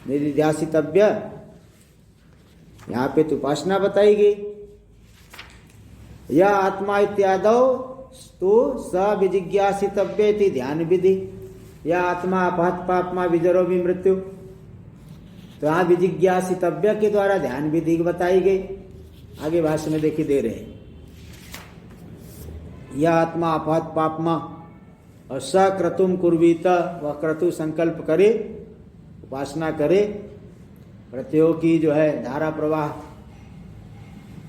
निधिध्यासितव्य यहाँ पे तो उपासना बताई गई। यह आत्मा इत्यादौ तो स विजिज्ञासितव्य इति ध्यान विधि। यह आत्मा अपहत पापमा विजरो भी मृत्यु, तो यहाँ विजिज्ञासितव्य के द्वारा ध्यान विधि बताई गई। आगे भाष्य में देखिए दे रहे हैं, यह आत्मा अपहत पापमा और स क्रतुम कुर्वीत, वह क्रतु संकल्प करे, उपासना करे, प्रत्ययों की जो है धारा प्रवाह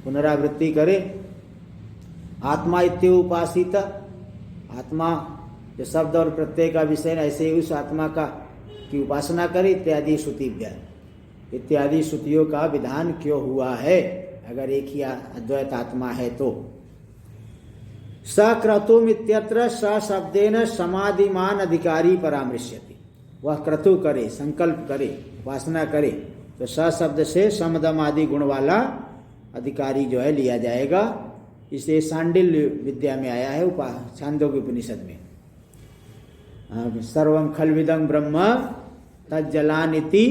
पुनरावृत्ति करे। आत्मा इत्यु उपासित, आत्मा जो शब्द और प्रत्यय का विषय, ऐसे ही उस आत्मा का की उपासना करे। इत्यादि श्रुतिभ्य, इत्यादि श्रुतियों का विधान क्यों हुआ है अगर एक ही अद्वैत आत्मा है तो। सक्रतुम इत्यत्र स शब्देन समाधिमान अधिकारी परामृश्यति। वह क्रतु करे, संकल्प करे, उपासना करे तो स शब्द से समदम आदि गुण वाला अधिकारी जो है लिया जाएगा। इसे सांडिल्य विद्या में आया है, छांदोग्य उपनिषद में। सर्वं खल्विदं ब्रह्म तज्जलानिति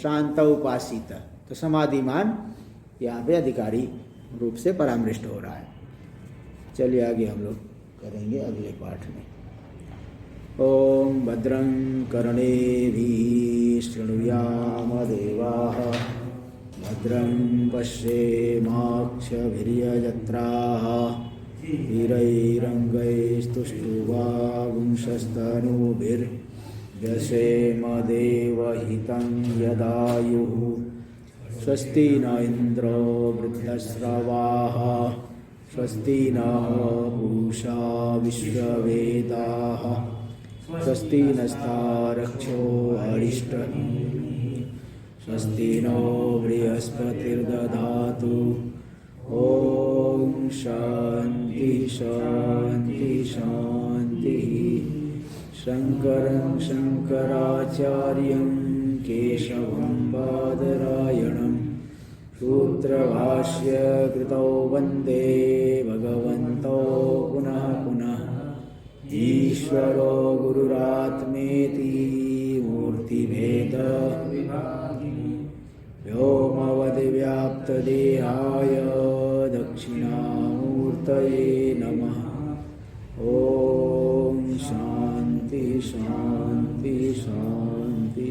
शांत उपासित, तो समाधिमान यहाँ पे अधिकारी रूप से परामृष्ट हो रहा है। चलिए आगे हम लोग करेंगे अगले पाठ में। ओम भद्रं कर्णेभिः शृणुयामदेवाः, भद्रं पश्येमाक्षभिर्यजत्राः, स्थिरैरङ्गैस्तुष्टुवागुंशस्तनूभिर्व्यसेम देवहितं यदायुः। स्वस्ति न इन्द्रो वृद्धश्रवाः, स्वस्ति नः पूषा विश्ववेदाः, स्वस्ति नस्तारक्षो अरिष्टनेमिः, स्वस्ति नो बृहस्पतिर्दधातु। ओम शांति शांति शांति। शंकरं शंकराचार्यं केशवं बादरायणं सूत्रभाष्य कृतौ वन्दे भगवन्तौ पुनः पुनः। ईश्वरो गुरुरात्मेति मूर्तिभेद व्योमवद्व्याप्तदेहाय दक्षिणामूर्तये नमः। ओम शांति शांति शांति।